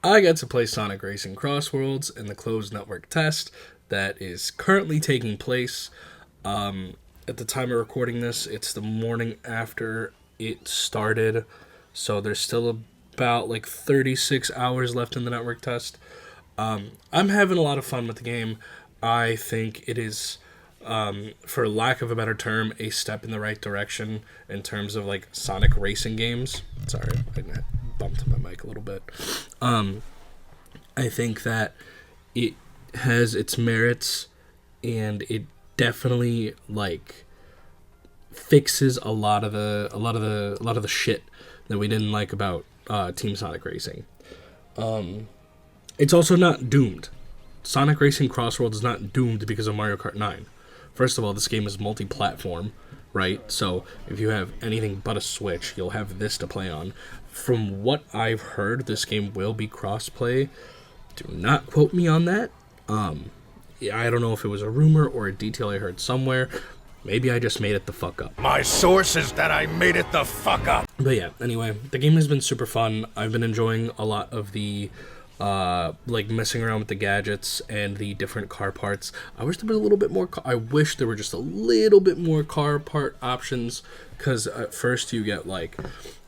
I got to play Sonic Racing Crossworlds in the closed network test that is currently taking place. At the time of recording this, it's the morning after it started, so there's still about like 36 hours left in the network test. I'm having a lot of fun with the game. I think it is, for lack of a better term, a step in the right direction in terms of like Sonic racing games. Sorry, I bumped my mic a little bit. I think that it has its merits, and it definitely like fixes a lot of the shit that we didn't like about Team Sonic Racing. It's also not doomed. Sonic Racing Crossworlds is not doomed because of Mario Kart 9. First of all, this game is multi-platform, right? So if you have anything but a Switch, you'll have this to play on. From what I've heard, this game will be cross-play. Do not quote me on that. I don't know if it was a rumor or a detail I heard somewhere. Maybe I just made it the fuck up. My source is that I made it the fuck up. But yeah, anyway, the game has been super fun. I've been enjoying a lot of the like messing around with the gadgets and the different car parts. I wish there was a little bit more. I wish there were just a little bit more car part options, because at first you get like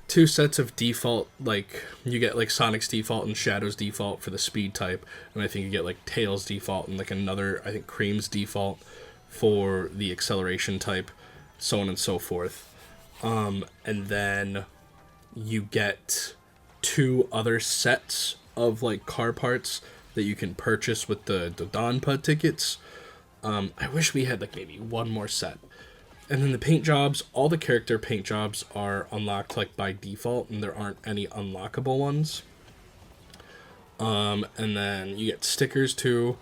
two sets of default, like you get like Sonic's default and Shadow's default for the speed type, and I think you get like Tails default and like another, I think Cream's default for the acceleration type, so on and so forth. And then you get two other sets of like car parts that you can purchase with the Donpa tickets. I wish we had like maybe one more set. And then the paint jobs, all the character paint jobs are unlocked like by default, and there aren't any unlockable ones. And then you get stickers too,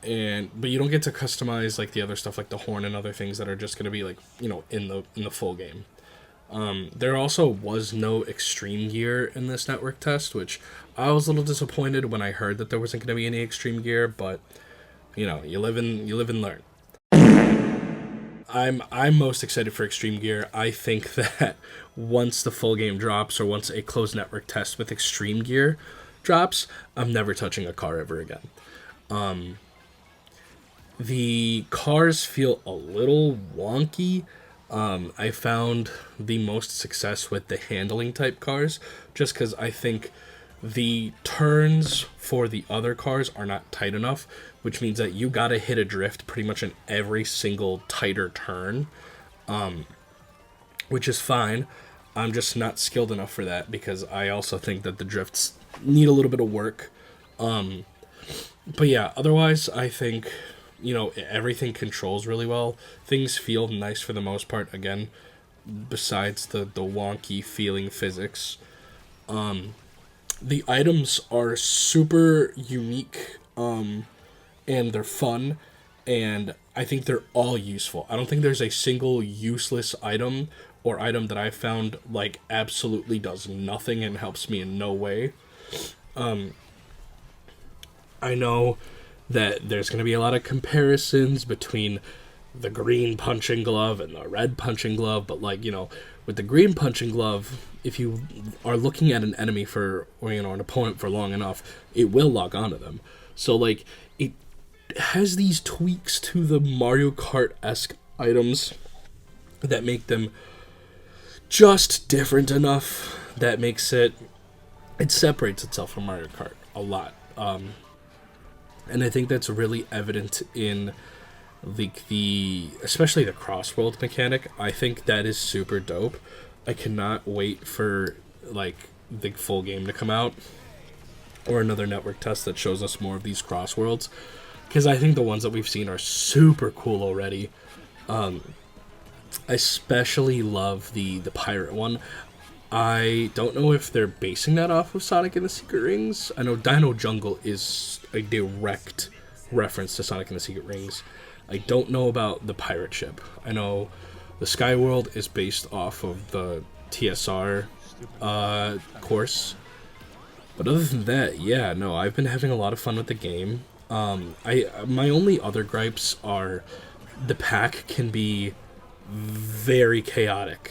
but you don't get to customize like the other stuff, like the horn and other things that are just gonna be like, you know, in the full game. There also was no extreme gear in this network test, which I was a little disappointed when I heard that there wasn't going to be any extreme gear, but you know, you live and learn. I'm most excited for extreme gear. I think that once the full game drops, or once a closed network test with extreme gear drops, I'm never touching a car ever again. The cars feel a little wonky. I found the most success with the handling type cars, just because I think the turns for the other cars are not tight enough, which means that you gotta hit a drift pretty much in every single tighter turn, which is fine. I'm just not skilled enough for that, because I also think that the drifts need a little bit of work. But yeah, otherwise, I think, you know, everything controls really well. Things feel nice for the most part, again, besides the wonky feeling physics. The items are super unique, and they're fun, and I think they're all useful. I don't think there's a single useless item or item that I found like absolutely does nothing and helps me in no way. I know that there's going to be a lot of comparisons between the green punching glove and the red punching glove, but like, you know, with the green punching glove, if you are looking at an enemy for, or you know, an opponent for long enough, it will lock onto them. So like, it has these tweaks to the Mario Kart-esque items that make them just different enough that makes it separates itself from Mario Kart a lot. And I think that's really evident in the especially the Crossworld mechanic. I think that is super dope. I cannot wait for like the full game to come out, or another network test that shows us more of these Crossworlds, because I think the ones that we've seen are super cool already. I especially love the pirate one. I don't know if they're basing that off of Sonic and the Secret Rings. I know Dino Jungle is a direct reference to Sonic and the Secret Rings. I don't know about the pirate ship. I know the Sky World is based off of the TSR course. But other than that, yeah, no, I've been having a lot of fun with the game. My only other gripes are the pack can be very chaotic.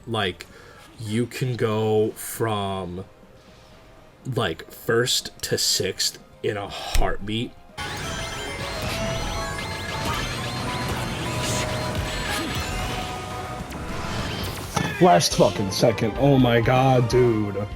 Like, you can go from like 1st to 6th in a heartbeat. Last fucking second. Oh my god, dude.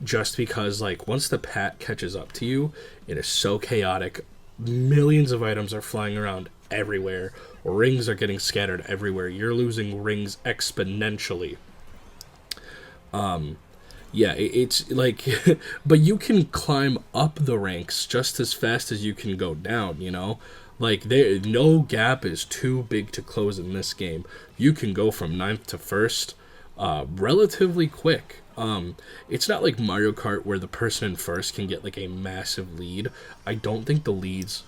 Just because, like, once the pat catches up to you, it is so chaotic. Millions of items are flying around everywhere. Rings are getting scattered everywhere. You're losing rings exponentially. Yeah, it's like, but you can climb up the ranks just as fast as you can go down, you know? Like, no gap is too big to close in this game. You can go from 9th to 1st relatively quick. It's not like Mario Kart where the person in 1st can get, like, a massive lead. I don't think the leads,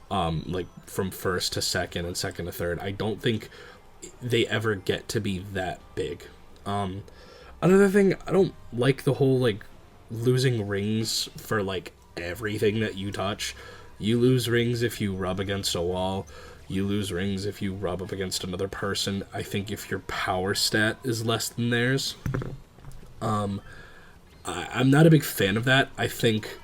like, from 1st to 2nd and 2nd to 3rd, I don't think they ever get to be that big. Another thing, I don't like the whole, like, losing rings for, like, everything that you touch. You lose rings if you rub against a wall. You lose rings if you rub up against another person. I think if your power stat is less than theirs. I'm not a big fan of that. I think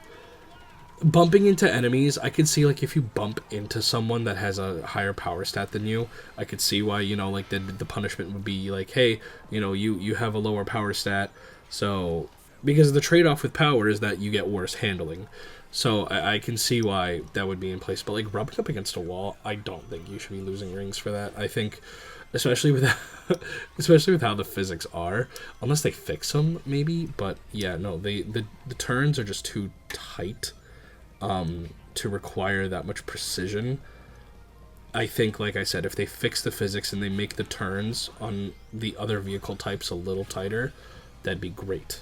bumping into enemies, I could see, like, if you bump into someone that has a higher power stat than you, I could see why, you know, like, the punishment would be, like, hey, you know, you have a lower power stat, so, because the trade-off with power is that you get worse handling, so I can see why that would be in place, but, like, rubbing up against a wall, I don't think you should be losing rings for that. I think, especially with how the physics are, unless they fix them, maybe, but, yeah, no, the turns are just too tight, to require that much precision. I think, like I said, if they fix the physics and they make the turns on the other vehicle types a little tighter, that'd be great.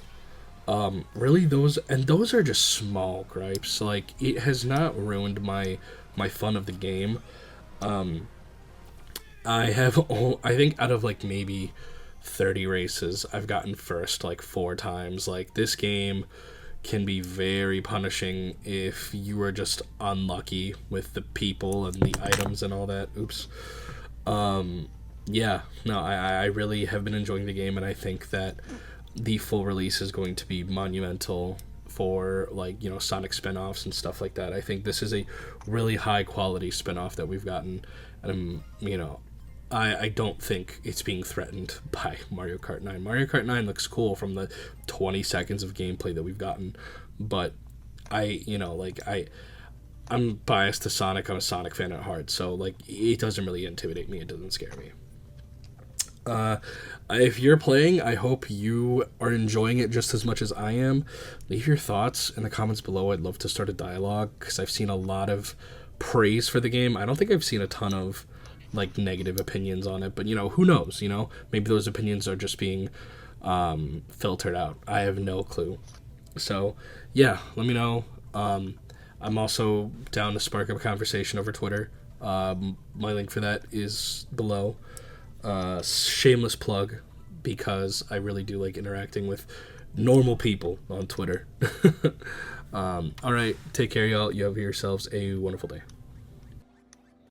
Really, those are just small gripes. Like, it has not ruined my fun of the game. I think out of, like, maybe 30 races, I've gotten 1st, like, 4 times. Like, this game can be very punishing if you are just unlucky with the people and the items and all that. Oops. Yeah, no, I really have been enjoying the game, and I think that the full release is going to be monumental for, like, you know, Sonic spin-offs and stuff like that. I think this is a really high-quality spin-off that we've gotten, and, you know, I don't think it's being threatened by Mario Kart 9. Mario Kart 9 looks cool from the 20 seconds of gameplay that we've gotten, but I'm biased to Sonic. I'm a Sonic fan at heart, so, like, it doesn't really intimidate me. It doesn't scare me. If you're playing, I hope you are enjoying it just as much as I am. Leave your thoughts in the comments below. I'd love to start a dialogue, because I've seen a lot of praise for the game. I don't think I've seen a ton of, like, negative opinions on it, but, you know, who knows, you know, maybe those opinions are just being filtered out. I have no clue. So yeah, let me know. I'm also down to spark up a conversation over Twitter. My link for that is below. Shameless plug, because I really do like interacting with normal people on Twitter. Alright, take care, y'all. You have yourselves a wonderful day.